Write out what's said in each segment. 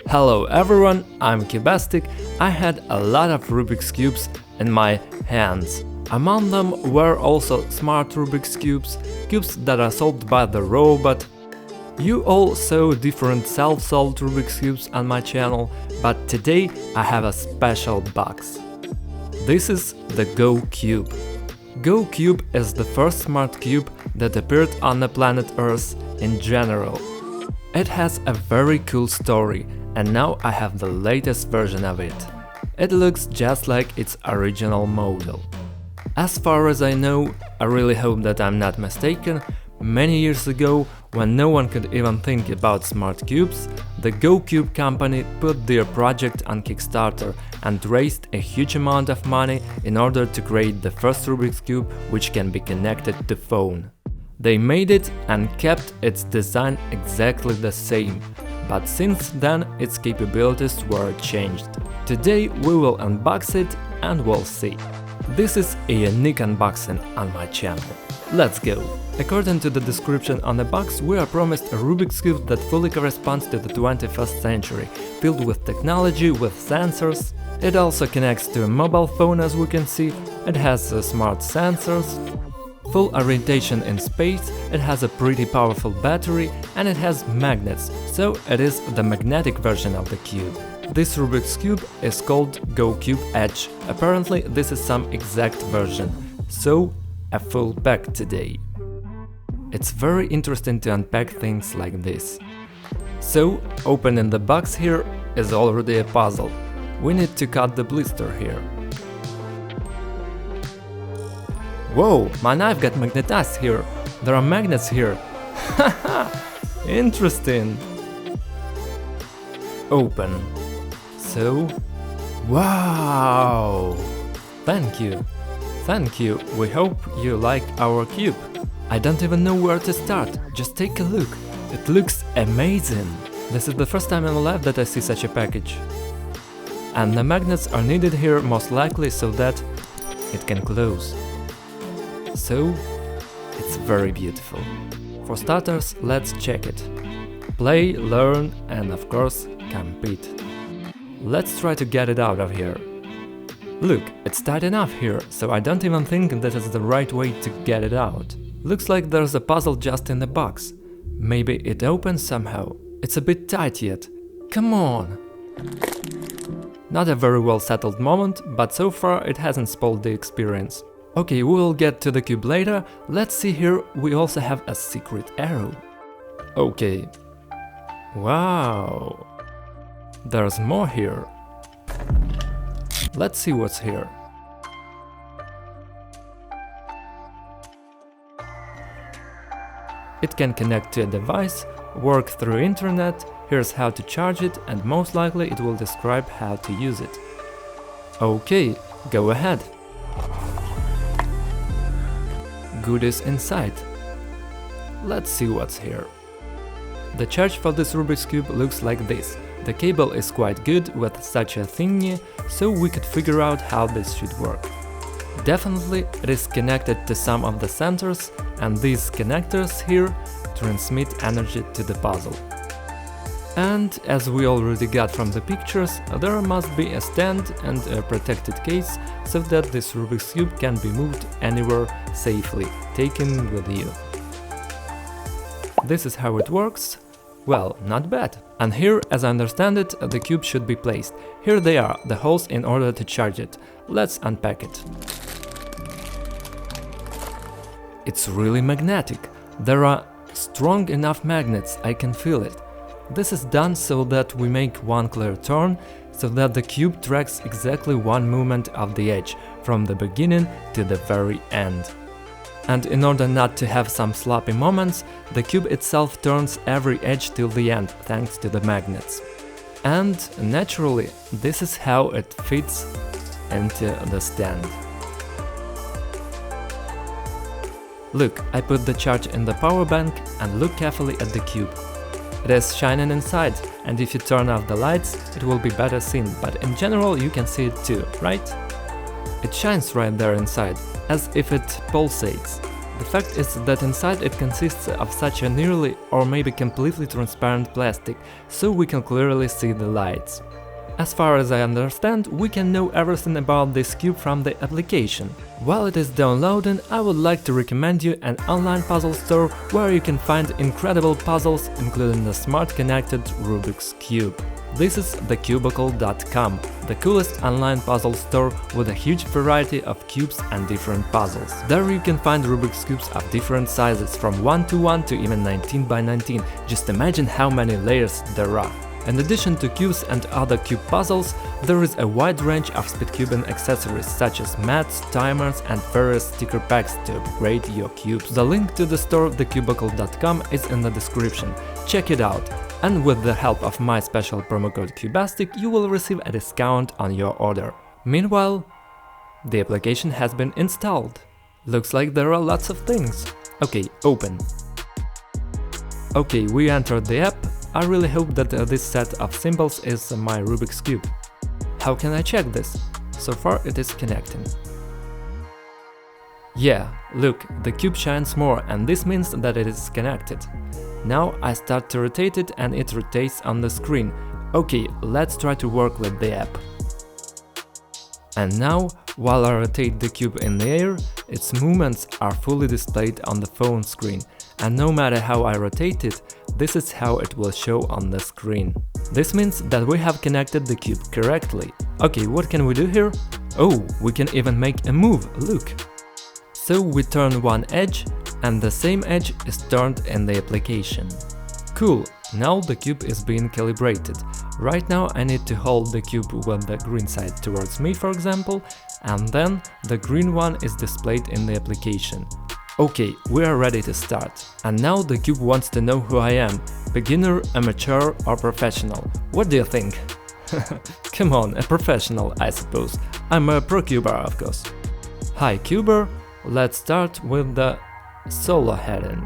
Hello everyone, I'm Cubastic. I had a lot of Rubik's Cubes in my hands. Among them were also smart Rubik's Cubes, cubes that are solved by the robot. You all saw different self-solved Rubik's Cubes on my channel, but today I have a special box. This is the Go Cube. Go Cube is the first smart cube that appeared on the planet Earth in general. It has a very cool story, and now I have the latest version of it. It looks just like its original model. As far as I know, I really hope that I'm not mistaken, many years ago, when no one could even think about smart cubes, the Go Cube company put their project on Kickstarter and raised a huge amount of money in order to create the first Rubik's Cube which can be connected to phone. They made it and kept its design exactly the same, but since then its capabilities were changed. Today we will unbox it and we'll see. This is a unique unboxing on my channel. Let's go! According to the description on the box, we are promised a Rubik's Cube that fully corresponds to the 21st century, filled with technology, with sensors. It also connects to a mobile phone, as we can see. It has smart sensors, full orientation in space, it has a pretty powerful battery, and it has magnets, so it is the magnetic version of the cube. This Rubik's Cube is called Go Cube Edge. Apparently this is some exact version, so a full pack today. It's very interesting to unpack things like this. So, opening the box here is already a puzzle. We need to cut the blister here. Whoa, my knife got magnetized here. There are magnets here. Haha, interesting. Open. So, wow! Thank you. Thank you. We hope you like our cube. I don't even know where to start. Just take a look. It looks amazing. This is the first time in my life that I see such a package. And the magnets are needed here most likely so that it can close. So, it's very beautiful. For starters, let's check it. Play, learn, and of course, compete. Let's try to get it out of here. Look, it's tight enough here, so I don't even think that is the right way to get it out. Looks like there's a puzzle just in the box. Maybe it opens somehow. It's a bit tight yet. Come on! Not a very well settled moment, but so far it hasn't spoiled the experience. Okay, we will get to the cube later. Let's see here, we also have a secret arrow. Okay. Wow! There's more here. Let's see what's here. It can connect to a device, work through internet, here's how to charge it, and most likely it will describe how to use it. Okay, go ahead. Goodies inside. Let's see what's here. The charge for this Rubik's Cube looks like this. The cable is quite good with such a thingy, so we could figure out how this should work. Definitely it is connected to some of the sensors, and these connectors here transmit energy to the puzzle. And as we already got from the pictures, there must be a stand and a protected case so that this Rubik's Cube can be moved anywhere safely, taken with you. This is how it works. Well, not bad. And here, as I understand it, the cube should be placed. Here they are, the holes in order to charge it. Let's unpack it. It's really magnetic. There are strong enough magnets, I can feel it. This is done so that we make one clear turn, so that the cube tracks exactly one movement of the edge, from the beginning to the very end. And in order not to have some sloppy moments, the cube itself turns every edge till the end, thanks to the magnets. And naturally, this is how it fits into the stand. Look, I put the charge in the power bank and look carefully at the cube. It is shining inside, and if you turn off the lights, it will be better seen, but in general you can see it too, right? It shines right there inside, as if it pulsates. The fact is that inside it consists of such a nearly or maybe completely transparent plastic, so we can clearly see the lights. As far as I understand, we can know everything about this cube from the application. While it is downloading, I would like to recommend you an online puzzle store where you can find incredible puzzles, including the smart connected Rubik's Cube. This is thecubicle.com, the coolest online puzzle store with a huge variety of cubes and different puzzles. There you can find Rubik's Cubes of different sizes, from 1x1 to even 19x19, just imagine how many layers there are. In addition to cubes and other cube puzzles, there is a wide range of speedcubing accessories such as mats, timers and various sticker packs to upgrade your cubes. The link to the store thecubicle.com is in the description, check it out, and with the help of my special promo code CUBASTIC you will receive a discount on your order. Meanwhile, the application has been installed. Looks like there are lots of things. Okay, open. Okay, we entered the app. I really hope that this set of symbols is my Rubik's Cube. How can I check this? So far it is connecting. Yeah, look, the cube shines more and this means that it is connected. Now I start to rotate it and it rotates on the screen. Okay, let's try to work with the app. And now, while I rotate the cube in the air, its movements are fully displayed on the phone screen. And no matter how I rotate it, this is how it will show on the screen. This means that we have connected the cube correctly. Okay, what can we do here? Oh, we can even make a move, look! So we turn one edge, and the same edge is turned in the application. Cool, now the cube is being calibrated. Right now I need to hold the cube with the green side towards me, for example, and then the green one is displayed in the application. Okay, we are ready to start. And now the cube wants to know who I am, beginner, amateur or professional. What do you think? Come on, a professional, I suppose. I'm a pro cuber, of course. Hi cuber, let's start with the solo heading.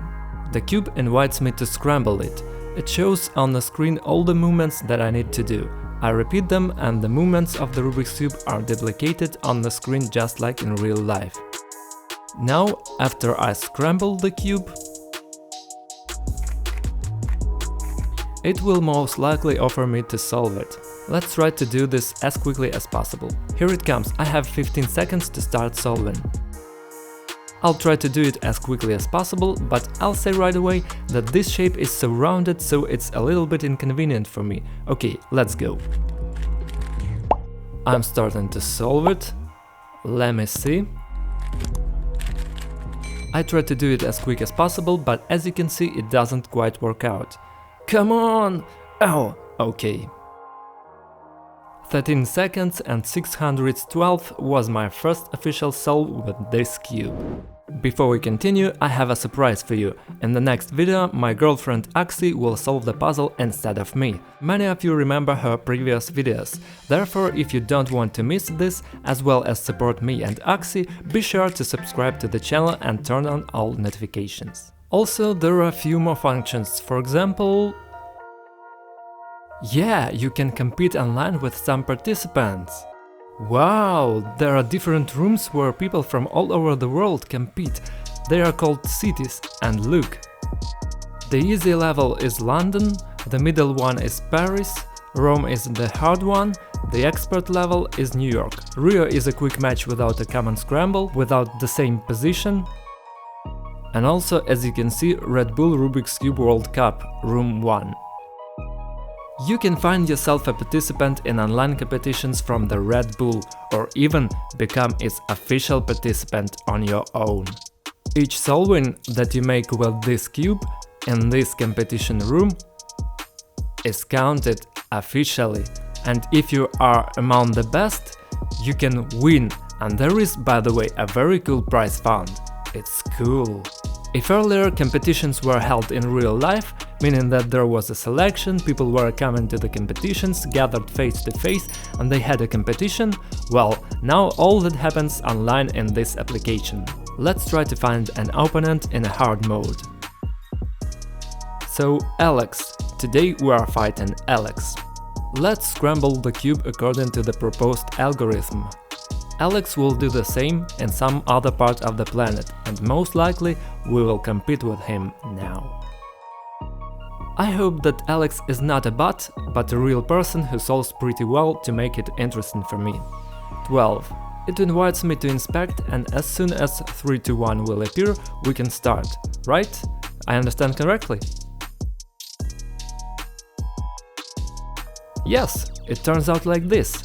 The cube invites me to scramble it. It shows on the screen all the movements that I need to do. I repeat them and the movements of the Rubik's Cube are duplicated on the screen just like in real life. Now, after I scramble the cube, it will most likely offer me to solve it. Let's try to do this as quickly as possible. Here it comes, I have 15 seconds to start solving. I'll try to do it as quickly as possible, but I'll say right away that this shape is so rounded, so it's a little bit inconvenient for me. Okay, let's go. I'm starting to solve it. Let me see. I try to do it as quick as possible, but as you can see, it doesn't quite work out. Come on! Oh, okay. 13 seconds and 612 was my first official solve with this cube. Before we continue, I have a surprise for you. In the next video, my girlfriend Axie will solve the puzzle instead of me. Many of you remember her previous videos. Therefore, if you don't want to miss this, as well as support me and Axie, be sure to subscribe to the channel and turn on all notifications. Also, there are a few more functions, for example... Yeah, you can compete online with some participants. Wow, there are different rooms where people from all over the world compete. They are called cities, and look. The easy level is London, the middle one is Paris, Rome is the hard one, the expert level is New York. Rio is a quick match without a common scramble, without the same position. And also, as you can see, Red Bull Rubik's Cube World Cup, Room 1. You can find yourself a participant in online competitions from the Red Bull, or even become its official participant on your own. Each solving that you make with this cube in this competition room is counted officially, and if you are among the best, you can win, and there is, by the way, a very cool prize fund. It's cool. If earlier competitions were held in real life, meaning that there was a selection, people were coming to the competitions, gathered face to face, and they had a competition, well, now all that happens online in this application. Let's try to find an opponent in a hard mode. So, Alex. Today we are fighting Alex. Let's scramble the cube according to the proposed algorithm. Alex will do the same in some other part of the planet, and most likely we will compete with him now. I hope that Alex is not a bot, but a real person who solves pretty well to make it interesting for me. 12. It invites me to inspect, and as soon as 3, 2, 1 will appear, we can start, right? I understand correctly? Yes, it turns out like this.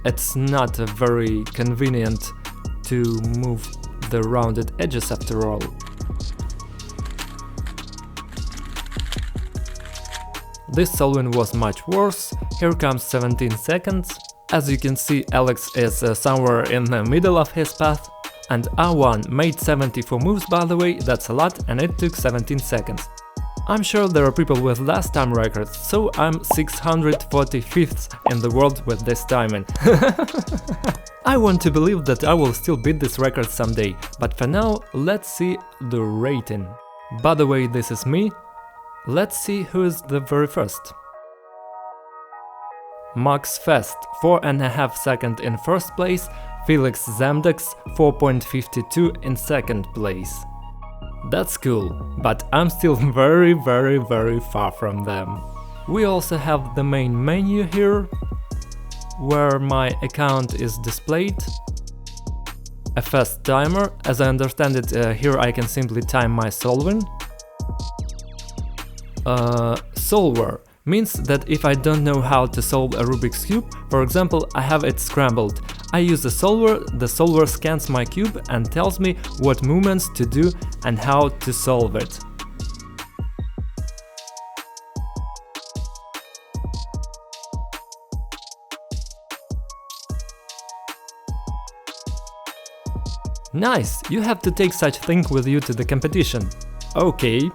It's not very convenient to move the rounded edges after all. This solving was much worse. Here comes 17 seconds. As you can see, Alex is somewhere in the middle of his path. And R1 made 74 moves, by the way, that's a lot, and it took 17 seconds. I'm sure there are people with less time records, so I'm 645th in the world with this timing. I want to believe that I will still beat this record someday, but for now, let's see the rating. By the way, this is me. Let's see who is the very first. Max Fest, 4.5 seconds in first place, Felix Zemdex, 4.52 in second place. That's cool, but I'm still very far from them. We also have the main menu here, where my account is displayed. A fast timer, as I understand it, here I can simply time my solving. Solver means that if I don't know how to solve a Rubik's Cube, for example, I have it scrambled, I use the solver scans my cube and tells me what movements to do and how to solve it. Nice, you have to take such thing with you to the competition. Okay.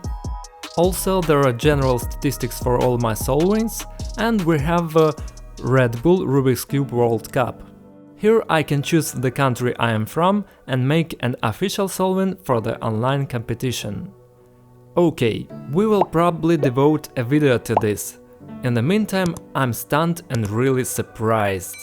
Also, there are general statistics for all my solvings, and we have a Red Bull Rubik's Cube World Cup. Here I can choose the country I am from and make an official solving for the online competition. Okay, we will probably devote a video to this. In the meantime, I'm stunned and really surprised.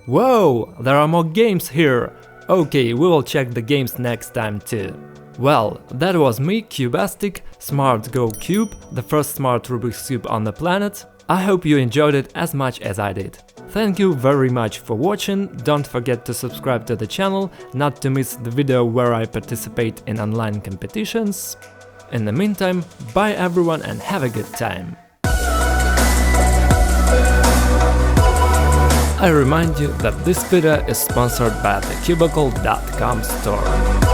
Whoa, there are more games here! Okay, we will check the games next time too. Well, that was me, Cubastic, Smart Go Cube, the first smart Rubik's Cube on the planet. I hope you enjoyed it as much as I did. Thank you very much for watching, don't forget to subscribe to the channel, not to miss the video where I participate in online competitions. In the meantime, bye everyone and have a good time. I remind you that this video is sponsored by the Cubicle.com store.